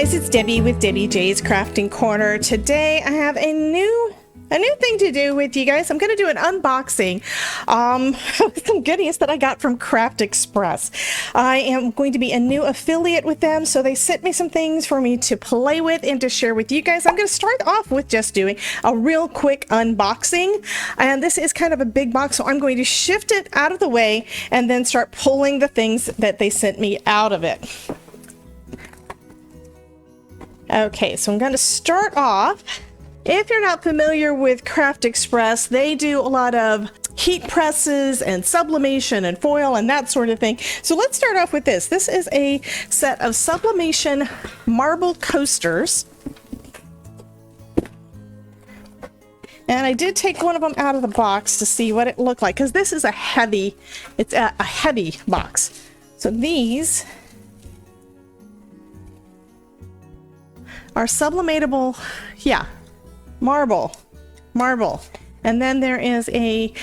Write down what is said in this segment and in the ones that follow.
guys, it's Debbie with Debbie J's Crafting Corner. Today I have a new thing to do with you guys. I'm going to do an unboxing of some goodies that I got from Craft Express. I am going to be a new affiliate with them, so they sent me some things for me to play with and to share with you guys. I'm going to start off with just doing a real quick unboxing, and this is kind of a big box, so I'm going to shift it out of the way and then start pulling the things that they sent me out of it. Okay, so I'm going to start off. If you're not familiar with Craft Express, they do a lot of heat presses and sublimation and foil and that sort of thing. So let's start off with this. This is a set of sublimation marble coasters. And I did take one of them out of the box to see what it looked like, because this is a heavy box. So these are sublimatable, marble. And then there is a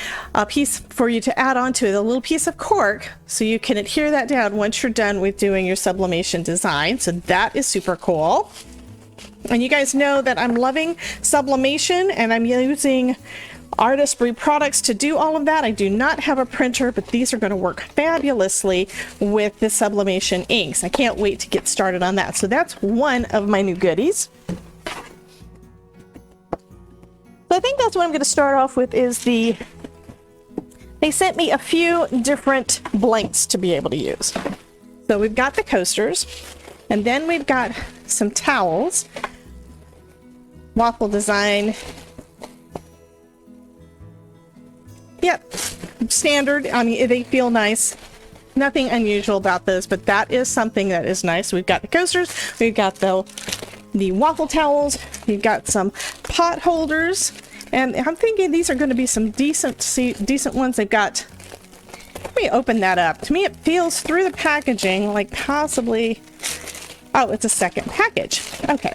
piece for you to add on to it, a little piece of cork, so you can adhere that down once you're done with doing your sublimation design. So that is super cool. And you guys know that I'm loving sublimation, and I'm using Artistry products to do all of that. I do not have a printer, but these are going to work fabulously with the sublimation inks. I can't wait to get started on that. So that's one of my new goodies. So I think that's what I'm going to start off with is they sent me a few different blanks to be able to use. So we've got the coasters, and then we've got some towels, waffle design. Yep, standard. I mean, they feel nice. Nothing unusual about this, but that is something that is nice. We've got the coasters, we've got the waffle towels, we've got some pot holders, and I'm thinking these are going to be some decent ones. They've got, let me open that up. To me, it feels through the packaging like possibly, oh, it's a second package. Okay,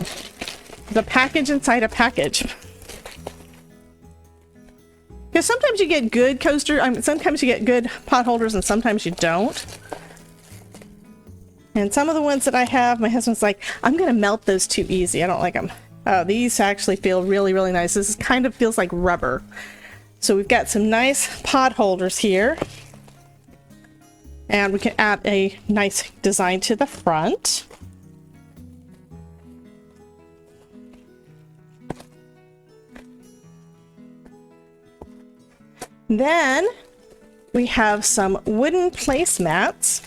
the package inside a package. Because sometimes you get good sometimes you get good pot holders and sometimes you don't. And some of the ones that I have, my husband's like, I'm going to melt those too easy. I don't like them. Oh, these actually feel really, really nice. This kind of feels like rubber. So we've got some nice pot holders here. And we can add a nice design to the front. Then we have some wooden placemats.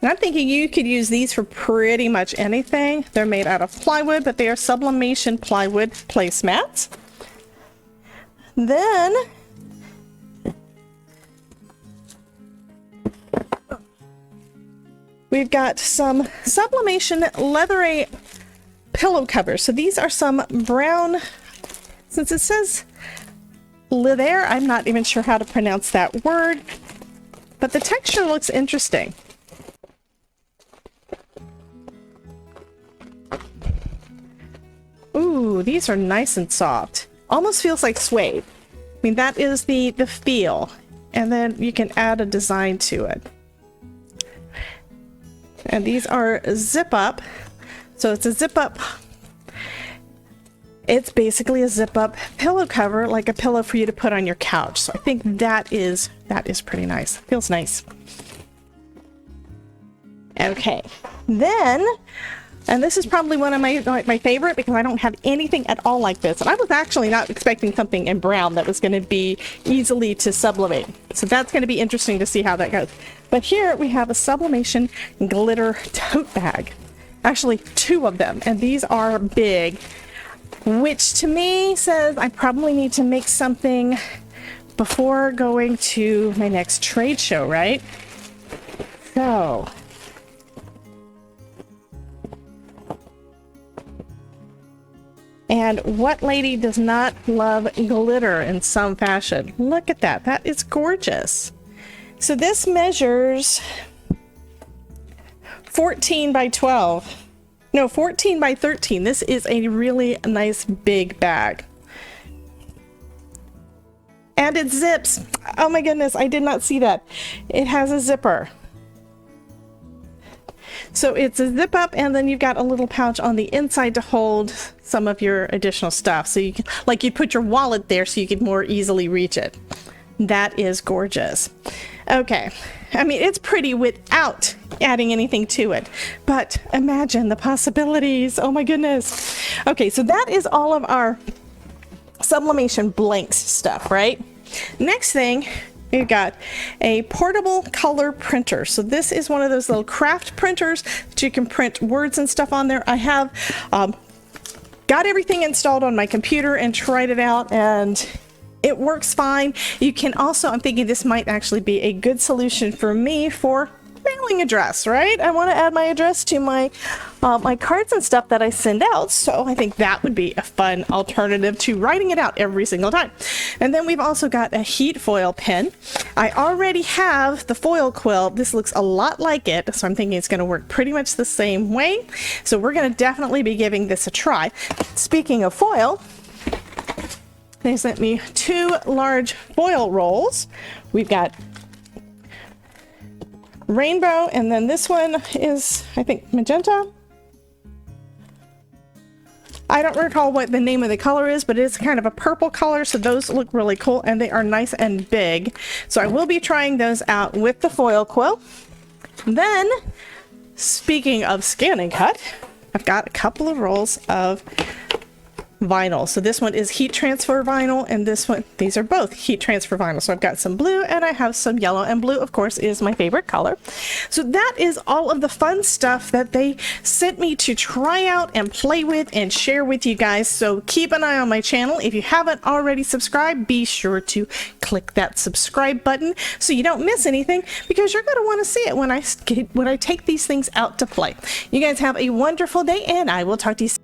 And I'm thinking you could use these for pretty much anything. They're made out of plywood, but they are sublimation plywood placemats. Then we've got some sublimation leathery pillow covers. So these are some brown, since it says leather, I'm not even sure how to pronounce that word, but the texture looks interesting. Ooh, these are nice and soft. Almost feels like suede. I mean, that is the feel. And then you can add a design to it. And these are zip up. So it's a zip up. It's basically a zip-up pillow cover, like a pillow for you to put on your couch. So I think that is pretty nice. Feels nice. Okay, then, and this is probably one of my favorite because I don't have anything at all like this. And I was actually not expecting something in brown that was going to be easily to sublimate. So that's going to be interesting to see how that goes. But here we have a sublimation glitter tote bag. Actually, two of them, and these are big. Which to me says I probably need to make something before going to my next trade show, right? So, and what lady does not love glitter in some fashion? Look at that. That is gorgeous. So this measures 14 by 12. No, 14 by 13. This is a really nice big bag. And it zips. Oh my goodness, I did not see that. It has a zipper. So it's a zip up, and then you've got a little pouch on the inside to hold some of your additional stuff. So you can, like, you put your wallet there so you could more easily reach it. That is gorgeous. Okay, I mean, it's pretty without adding anything to it, but imagine the possibilities. Oh my goodness. Okay, so that is all of our sublimation blanks stuff, right? Next thing, we've got a portable color printer. So this is one of those little craft printers that you can print words and stuff on there. I have got everything installed on my computer and tried it out, and it works fine. You can also, I'm thinking this might actually be a good solution for me for mailing address, right? I want to add my address to my my cards and stuff that I send out, so I think that would be a fun alternative to writing it out every single time. And then we've also got a heat foil pen. I already have the foil quill. This looks a lot like it, so I'm thinking it's going to work pretty much the same way. So we're going to definitely be giving this a try. Speaking of foil, they sent me 2 large foil rolls. We've got rainbow, and then this one is, I think, magenta. I don't recall what the name of the color is, but it's kind of a purple color, so those look really cool, and they are nice and big. So I will be trying those out with the foil quill. Then, speaking of scan and cut, I've got a couple of rolls of vinyl. So this one is heat transfer vinyl, and this one, these are both heat transfer vinyl. So I've got some blue and I have some yellow, and blue of course is my favorite color. So that is all of the fun stuff that they sent me to try out and play with and share with you guys. So keep an eye on my channel. If you haven't already subscribed, be sure to click that subscribe button so you don't miss anything, because you're going to want to see it when I take these things out to play. You guys have a wonderful day, and I will talk to you soon.